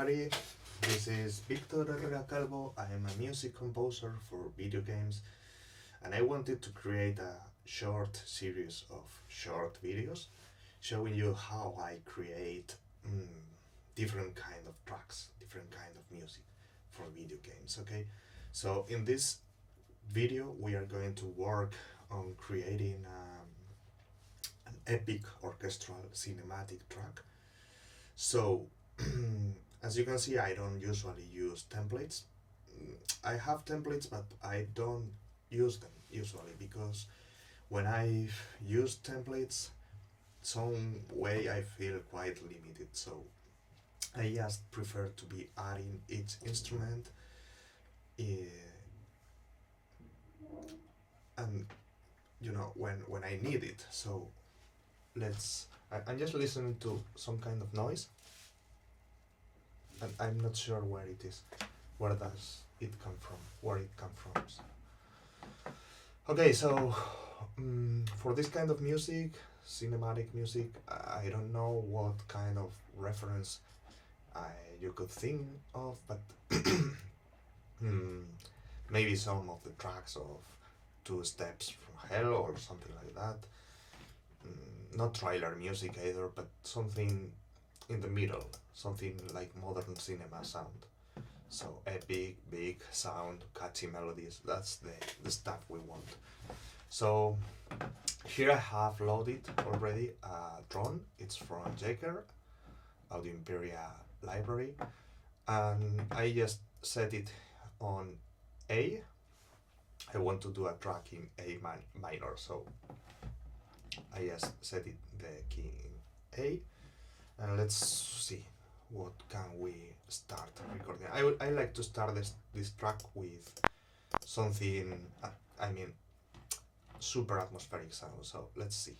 everybody, this is Victor Herrera Calvo. I am a music composer for video games, and I wanted to create a short series of short videos showing you how I create different kind of tracks, different kind of music for video games. Okay, so in this video we are going to work on creating an epic orchestral cinematic track. So as you can see, I don't usually use templates. I have templates, but I don't use them usually because when I use templates, some way I feel quite limited. So I just prefer to be adding each instrument and when I need it. So I'm just listening to some kind of noise, and I'm not sure where it is. Where does it come from? Where it comes from? Okay, so for this kind of music, cinematic music, I don't know what kind of reference you could think of, but maybe some of the tracks of Two Steps from Hell or something like that. Not trailer music either, but something in the middle, something like modern cinema sound. So epic, big sound, catchy melodies, that's the stuff we want. So here I have loaded already a drone. It's from Jaeger, Audio Imperia library, and I just set it on A. I want to do a track in A minor, so I just set it the key in A, and let's see what can we start recording. I like to start this track with something, super atmospheric sound, so let's see.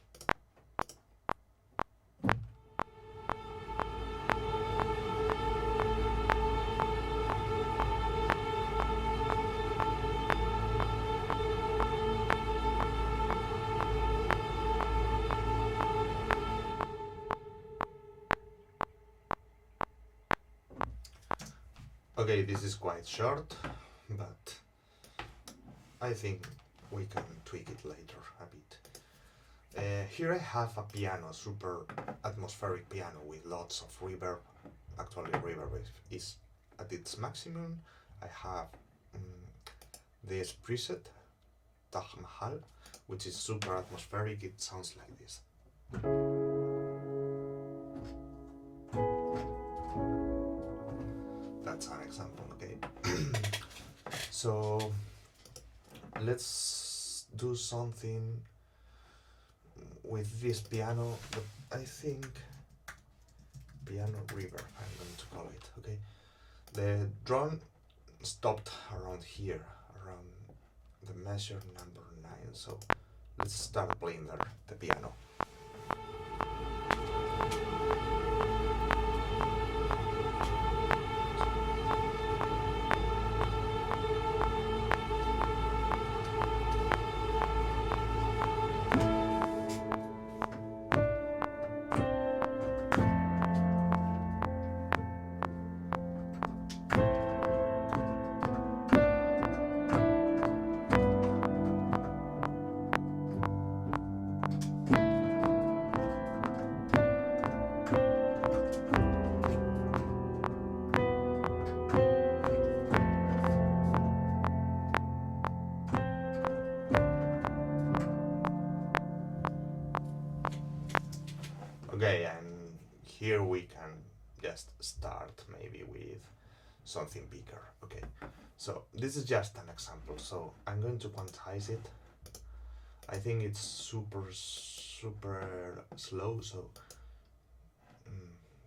Okay, this is quite short, but I think we can tweak it later a bit. Here I have a piano, super atmospheric piano with lots of reverb. Actually, reverb is at its maximum. I have this preset, Taj Mahal, which is super atmospheric. It sounds like this. That's an example, okay? So let's do something with this piano, but I think piano reverb, I'm going to call it, okay? The drone stopped around here, around the measure number 9, so let's start playing the piano. Okay, and here we can just start maybe with something bigger. Okay, so this is just an example, so I'm going to quantize it. I think it's super slow, so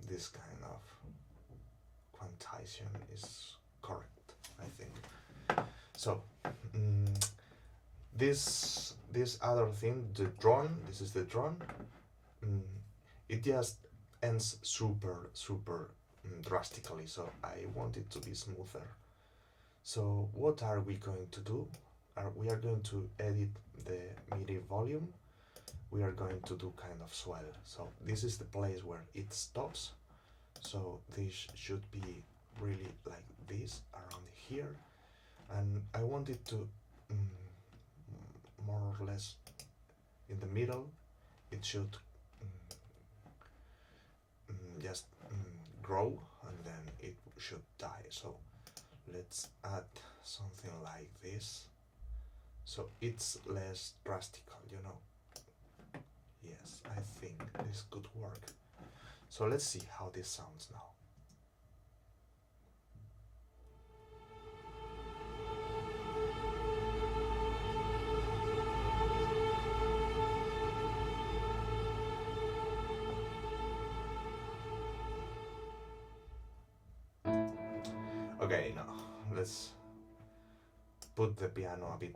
this kind of quantization is correct, I think. So this other thing, the drone, this is the drone. It just ends super drastically, so I want it to be smoother. So what are we going to do? We are going to edit the MIDI volume. We are going to do kind of swell. So this is the place where it stops. So this should be really like this around here, and I want it to more or less in the middle. It should just grow, and then it should die. So let's add something like this, so it's less drastical, you know. Yes, I think this could work. So let's see how this sounds now. Okay, now let's put the piano a bit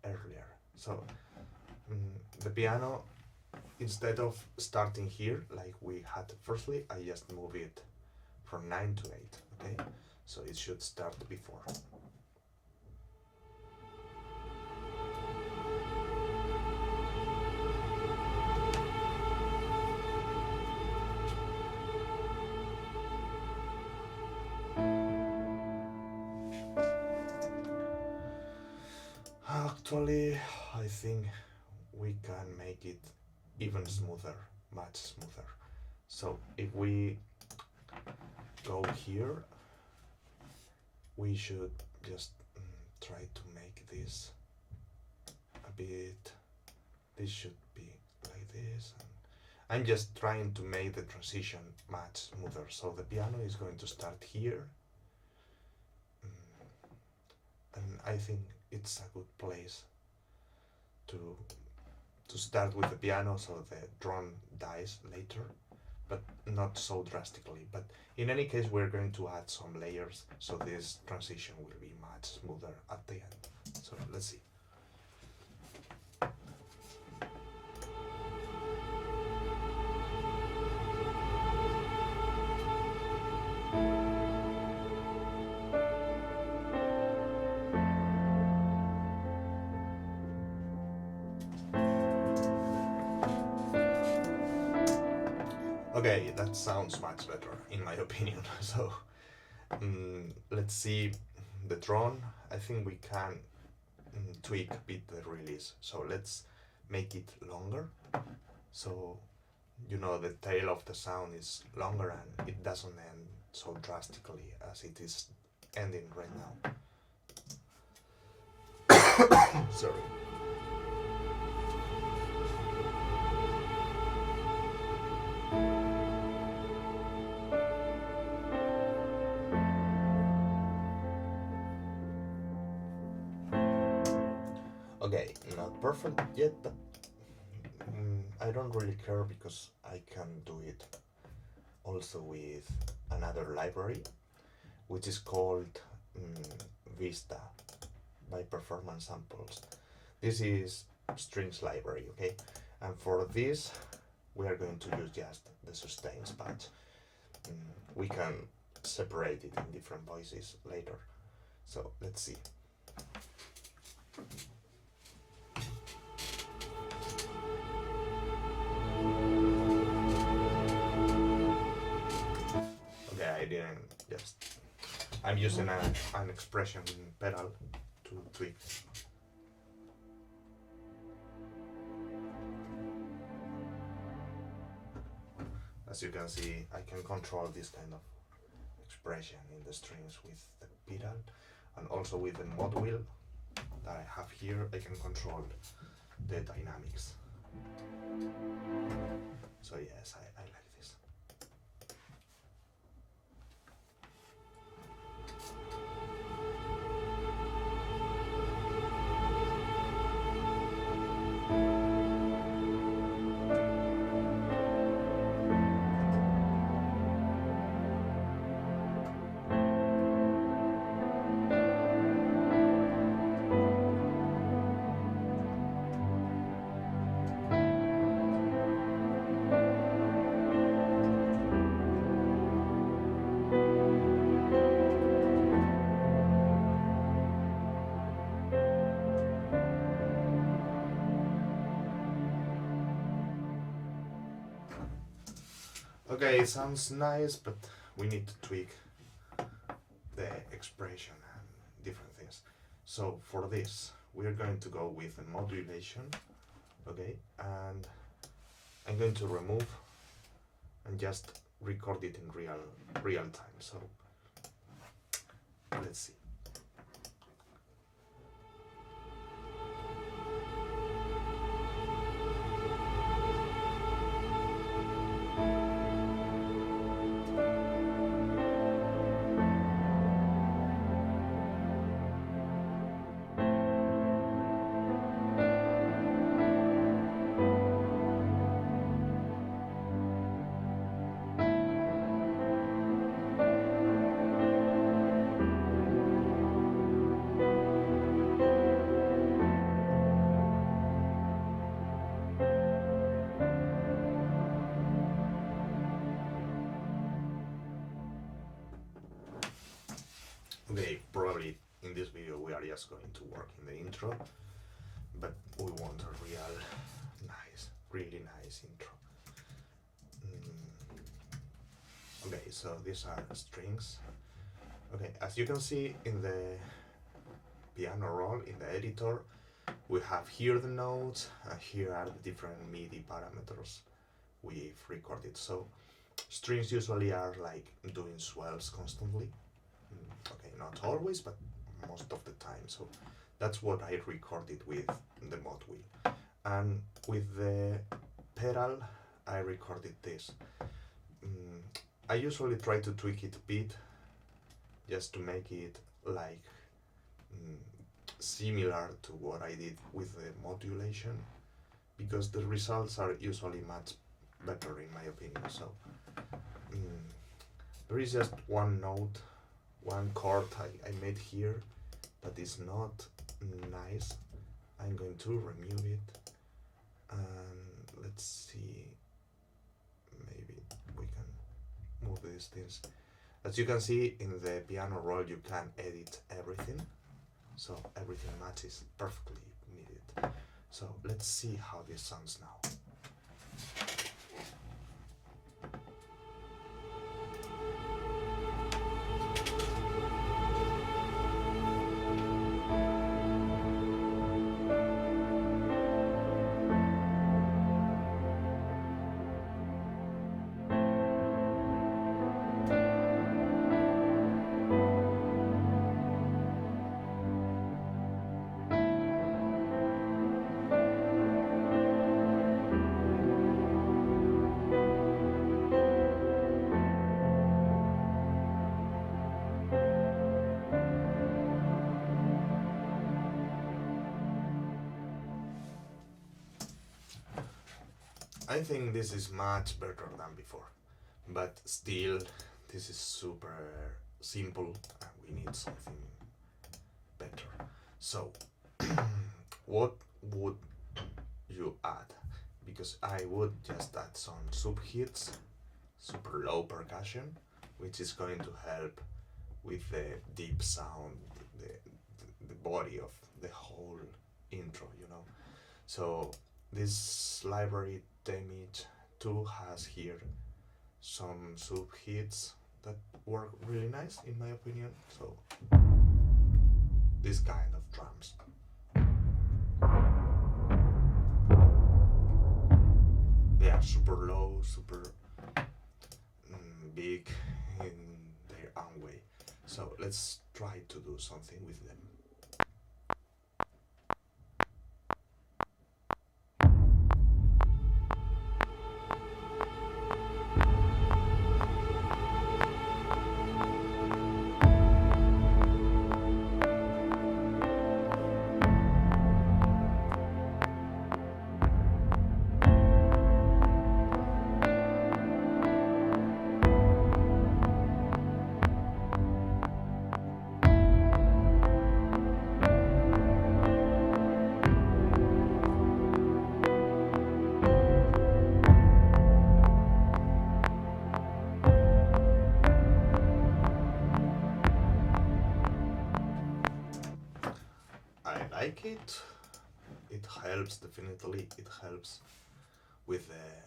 earlier. So the piano, instead of starting here like we had firstly, I just move it from 9 to 8, okay? So it should start before. Actually, I think we can make it even smoother, much smoother. So if we go here, we should just try to make this a bit, this should be like this, and I'm just trying to make the transition much smoother. So the piano is going to start here, and I think it's a good place to start with the piano, so the drum dies later, but not so drastically. But in any case, we're going to add some layers, so this transition will be much smoother at the end. So let's see. Okay, that sounds much better in my opinion. So let's see the drone. I think we can tweak a bit the release. So let's make it longer. So you know the tail of the sound is longer and it doesn't end so drastically as it is ending right now. Sorry. Okay, not perfect yet, but I don't really care because I can do it also with another library, which is called Vista by Performance Samples. This is strings library, okay? And for this, we are going to use just the sustains, but we can separate it in different voices later. So let's see. Okay, I didn't just. I'm using an expression pedal to tweak. As you can see, I can control this kind of expression in the strings with the pedal, and also with the mod wheel that I have here, I can control the dynamics. So yes, I like this. Okay, it sounds nice, but we need to tweak the expression and different things. So for this, we are going to go with a modulation, okay, and I'm going to remove and just record it in real time. So let's see. Okay, probably in this video we are just going to work in the intro, but we want a really nice intro. Okay, so these are strings. Okay, as you can see in the piano roll, in the editor, we have here the notes, and here are the different MIDI parameters we've recorded. So strings usually are like doing swells constantly. Okay, not always, but most of the time. So that's what I recorded with the mod wheel. And with the pedal, I recorded this. I usually try to tweak it a bit, just to make it like similar to what I did with the modulation, because the results are usually much better in my opinion. So there is just one note, one chord I made here that is not nice. I'm going to remove it, and let's see, maybe we can move these things. As you can see in the piano roll, you can edit everything, so everything matches perfectly needed. So let's see how this sounds now. I think this is much better than before, but still this is super simple and we need something better. So what would you add? Because I would just add some subhits, super low percussion, which is going to help with the deep sound, the body of the whole intro, you know. So this library Damage 2 has here some subhits that work really nice in my opinion. So this kind of drums. They are super low, super big in their own way. So let's try to do something with them. Like it helps, definitely it helps with the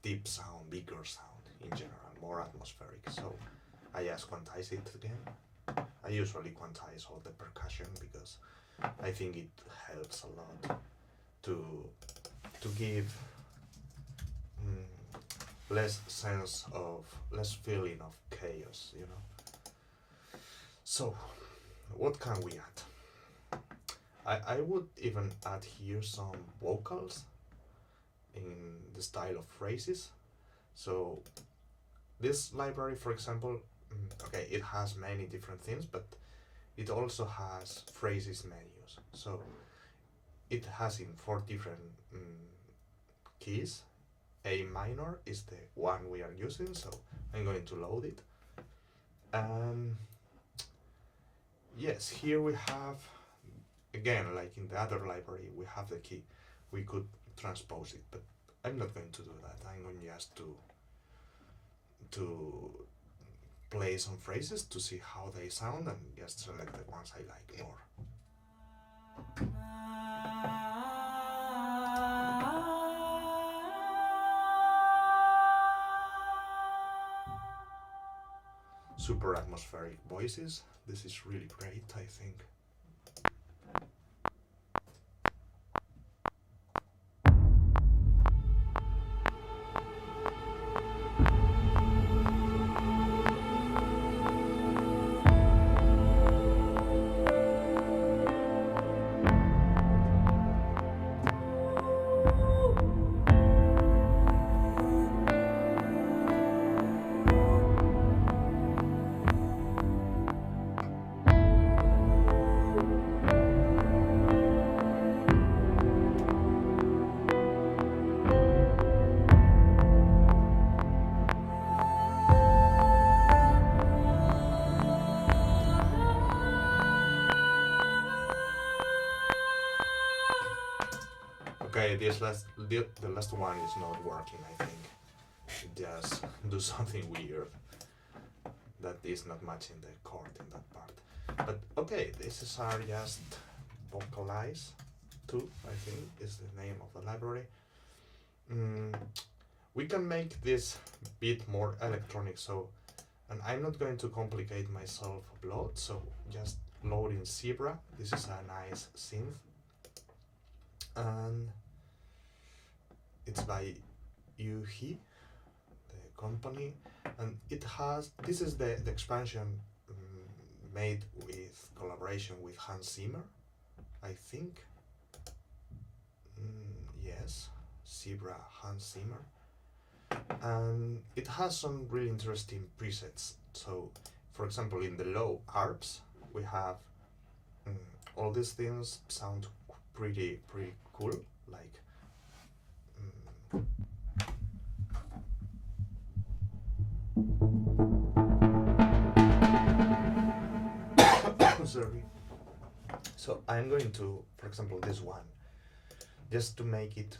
deep sound, bigger sound, in general, more atmospheric. So I just quantize it again. I usually quantize all the percussion because I think it helps a lot to give less feeling of chaos, you know. So what can we add? I would even add here some vocals in the style of phrases. So this library, for example, okay, it has many different things, but it also has phrases menus. So it has in 4 different keys. A minor is the one we are using, so I'm going to load it. Yes, here we have, again, like in the other library, we have the key. We could transpose it, but I'm not going to do that. I'm going just to play some phrases to see how they sound and just select the ones I like more. Super atmospheric voices. This is really great, I think. Okay, the last one is not working, I think. Just do something weird that is not matching the chord in that part. But okay, these are just vocalize 2, I think is the name of the library. We can make this bit more electronic, so, and I'm not going to complicate myself a lot, so just loading Zebra. This is a nice synth, and it's by Yuhi, the company, and it has, this is the expansion made with collaboration with Hans Zimmer, I think. Yes, Zebra, Hans Zimmer. And it has some really interesting presets. So, for example, in the low arps, we have all these things sound pretty cool, like sorry. So I'm going to, for example, this one, just to make it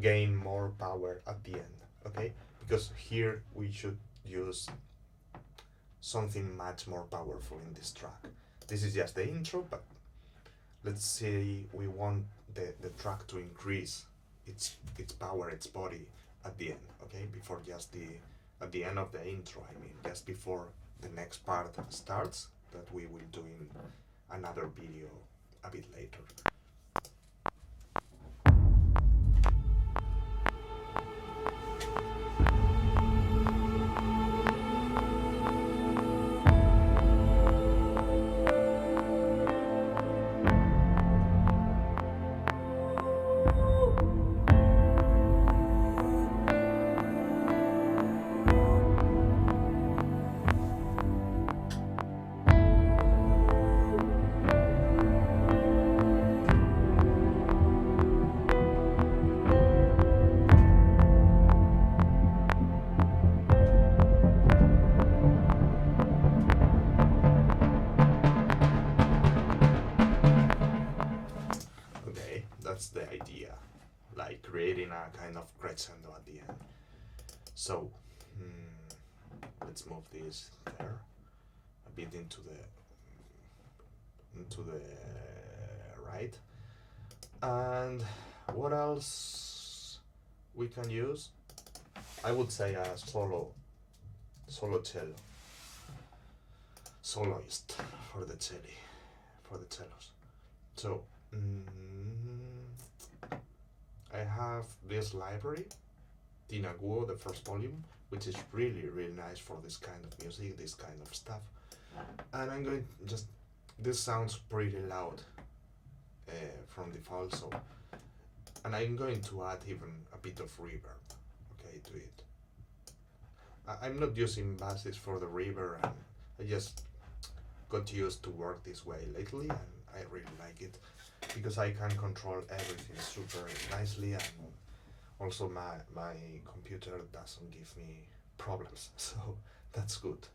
gain more power at the end, okay? Because here we should use something much more powerful in this track. This is just the intro, but let's say we want the track to increase its power, its body at the end, okay? Before just at the end of the intro, I mean, just before the next part starts, that we will do in another video a bit later. That's the idea, like creating a kind of crescendo at the end. So let's move this there a bit into the right. And what else we can use? I would say a solo cello, soloist for the cellos. So I have this library, Tinaguo, the first volume, which is really nice for this kind of music, this kind of stuff. And I'm going just, this sounds pretty loud from default, so, and I'm going to add even a bit of reverb, okay, to it. I'm not using basses for the reverb, and I just got used to work this way lately, and I really like it because I can control everything super nicely, and also my computer doesn't give me problems, so that's good.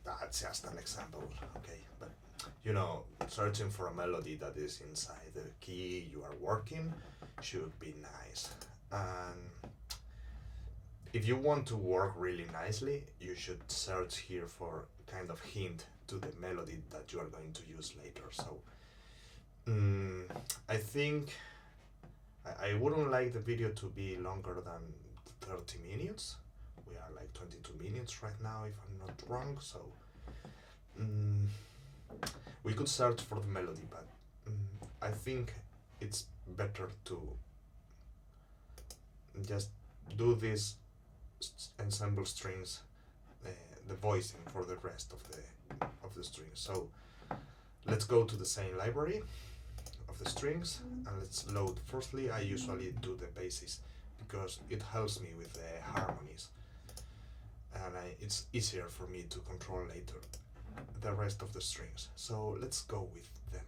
That's just an example, okay, but you know, searching for a melody that is inside the key you are working should be nice. And if you want to work really nicely, you should search here for kind of hint to the melody that you are going to use later. So I think I wouldn't like the video to be longer than 30 minutes. We are like 22 minutes right now, if I'm not wrong, so we could search for the melody, but I think it's better to just do this ensemble strings, the voicing for the rest of the strings. So let's go to the same library of the strings and let's load. Firstly, I usually do the basses because it helps me with the harmonies, and it's easier for me to control later the rest of the strings. So let's go with them.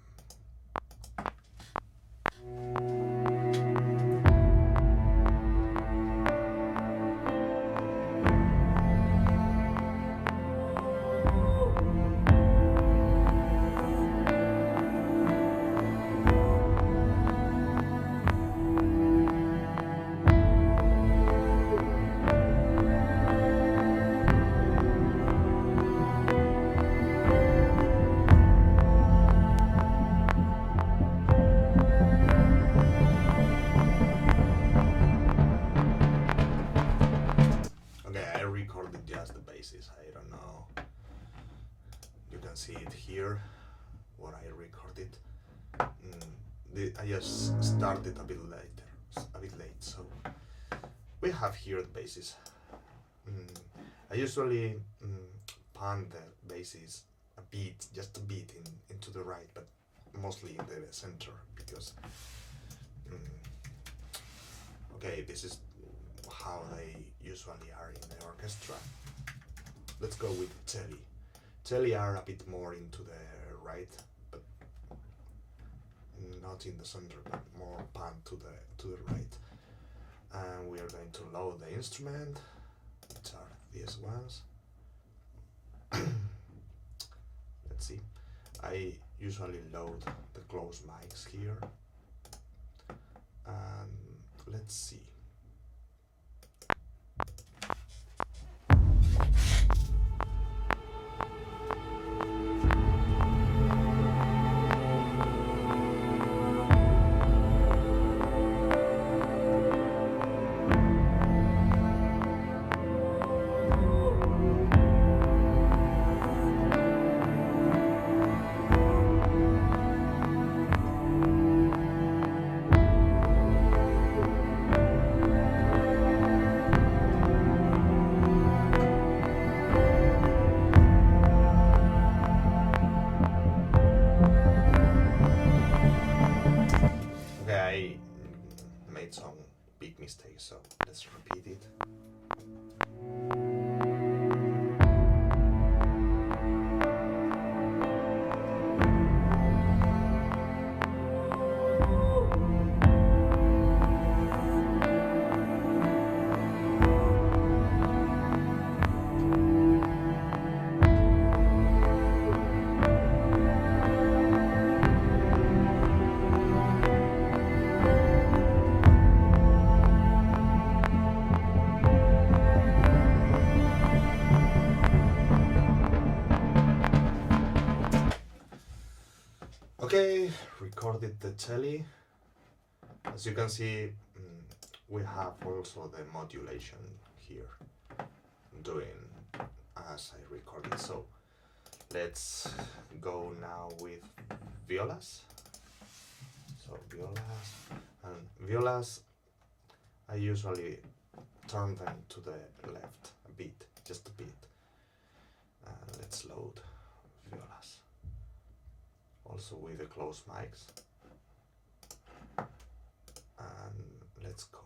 Just the basis, I don't know, you can see it here what I recorded. I just started a bit late, so we have here the basis. I usually pan the basis a bit, just a bit into the right, but mostly in the center, because okay, this is how they usually are in the orchestra. Let's go with celli. Celli are a bit more into the right, but not in the center, but more pan to the right. And we are going to load the instrument, which are these ones. Let's see. I usually load the close mics here. And let's see. Okay, recorded the telly. As you can see, we have also the modulation here doing as I recorded. So let's go now with violas. So violas, I usually turn them to the left a bit, just a bit. Let's load violas. Also with the closed mics. And let's go.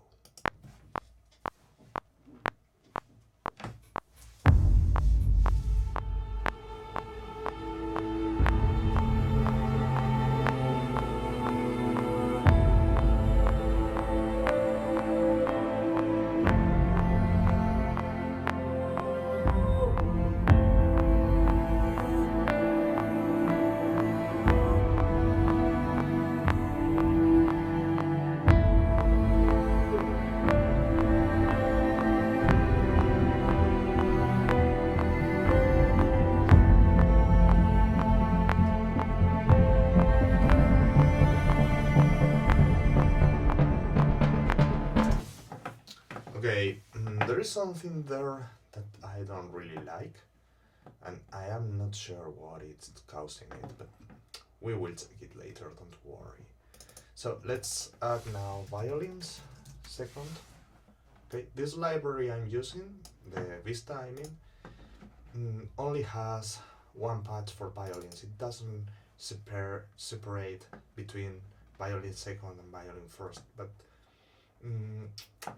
Okay, there is something there that I don't really like, and I am not sure what it's causing it, but we will check it later, don't worry. So let's add now violins, second. Okay, this library I'm using, the Vista I mean, only has one patch for violins. It doesn't separate between violin second and violin first, but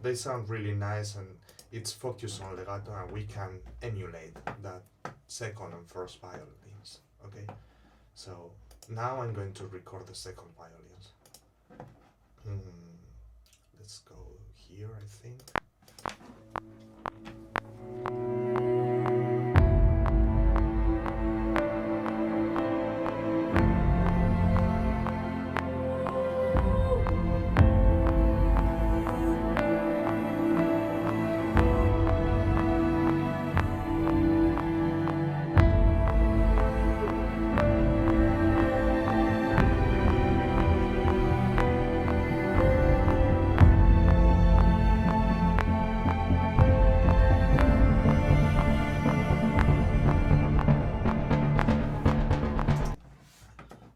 they sound really nice and it's focused on legato and we can emulate that second and first violins. Okay, so now I'm going to record the second violins. Let's go here, I think.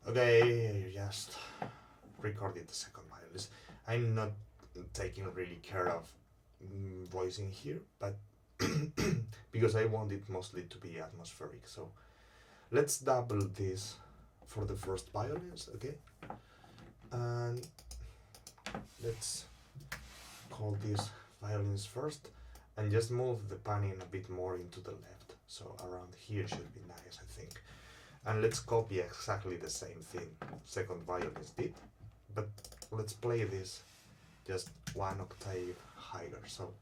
Okay, just recorded the second violins. I'm not taking really care of voicing here, but because I want it mostly to be atmospheric. So let's double this for the first violins, okay? And let's call these violins first and just move the panning a bit more into the left. So around here should be nice, I think. And let's copy exactly the same thing second violinist did, but let's play this just one octave higher. So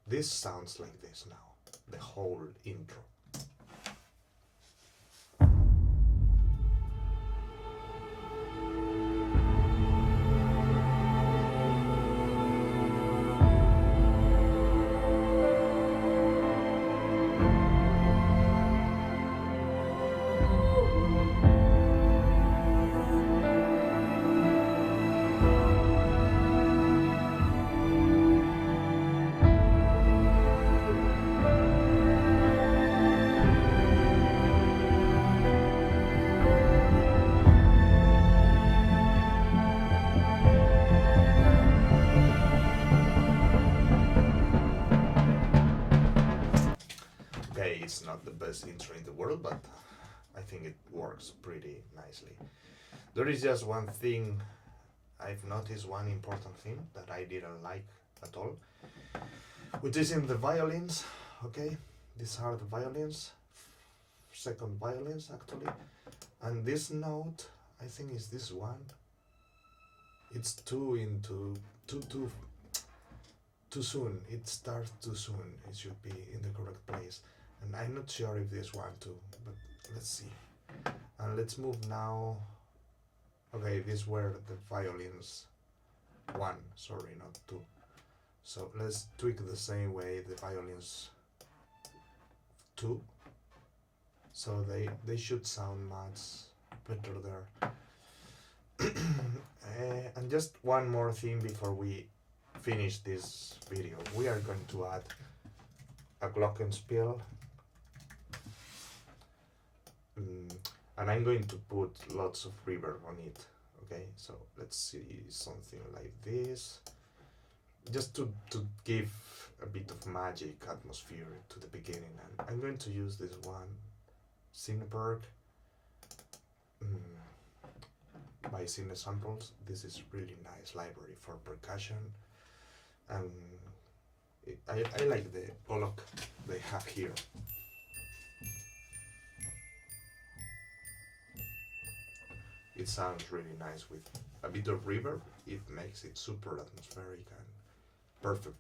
this sounds like this now, the whole intro. Okay, it's not the best intro in the world, but I think it works pretty nicely. There is just one thing I've noticed, one important thing that I didn't like at all, which is in the violins. Okay, these are the violins, second violins actually, and this note I think is this one. It's too soon. It starts too soon. It should be in the correct place. And I'm not sure if this one too, but let's see. And let's move now. Okay, these were the violins 1, sorry, not 2. So let's tweak the same way the violins 2. So they should sound much better there. And just one more thing before we finish this video. We are going to add a glockenspiel, and I'm going to put lots of reverb on it. Okay, so let's see something like this, just to give a bit of magic atmosphere to the beginning. And I'm going to use this one, Cineberg, by Cine Samples. This is really nice library for percussion, and I like the bollock they have here. It sounds really nice with a bit of reverb. It makes it super atmospheric and perfect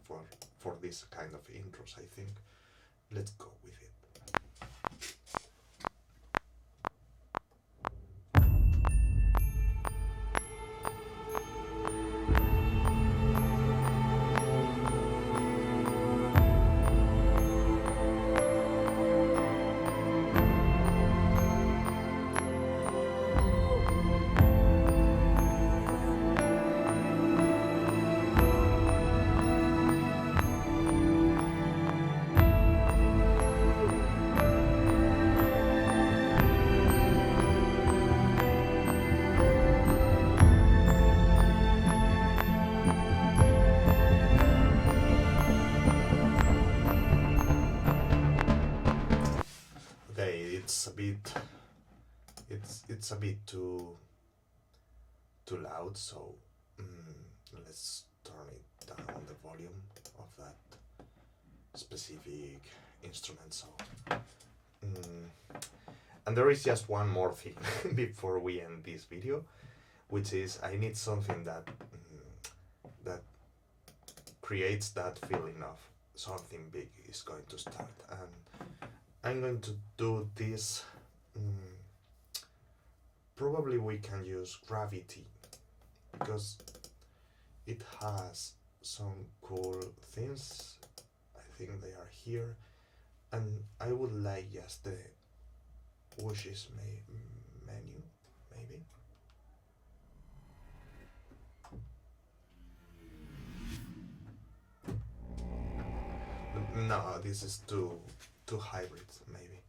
for this kind of intros, I think. Let's go with it. It's a bit too loud, so let's turn it down the volume of that specific instrument. So and there is just one more thing before we end this video, which is I need something that that creates that feeling of something big is going to start, and I'm going to do this. Probably we can use Gravity, because it has some cool things. I think they are here, and I would like just the whooshes menu, maybe. No, this is too hybrid, maybe.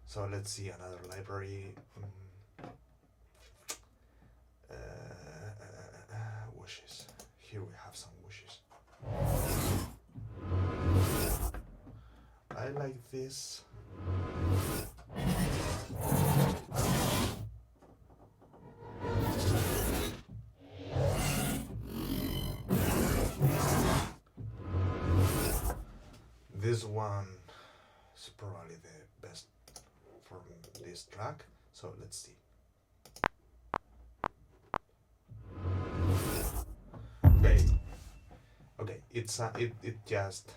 So let's see another library. Whooshes. Here we have some whooshes. I like this. This one is probably the best for this track, so let's see. Okay, it just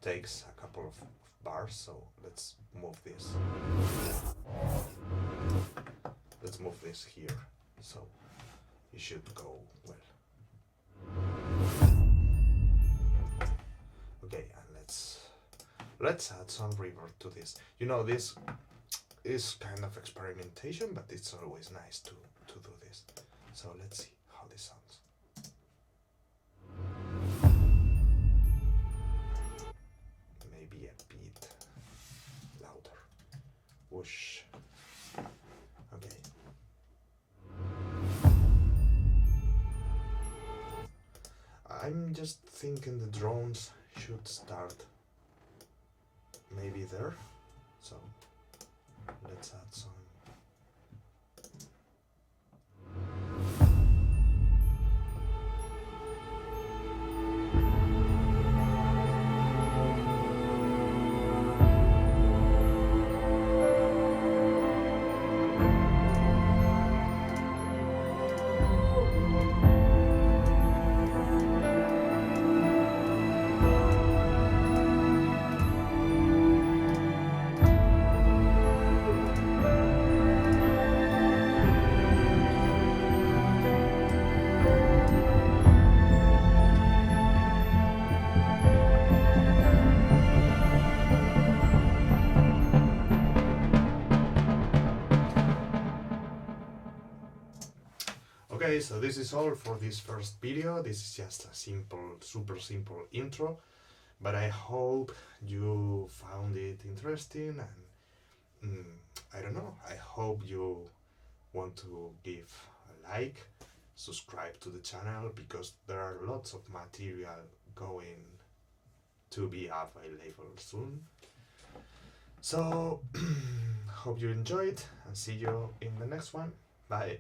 takes a couple of bars, so let's move this. Let's move this here, so it should go well. Okay, and let's add some reverb to this. You know, this is kind of experimentation, but it's always nice to do this. So let's see how this sounds. Maybe a bit louder. Whoosh. Okay. I'm just thinking the drones should start maybe there, so let's add some. Okay, so this is all for this first video. This is just a simple, super simple intro, but I hope you found it interesting and I don't know, I hope you want to give a like, subscribe to the channel because there are lots of material going to be available soon. So, hope you enjoyed and see you in the next one. Bye.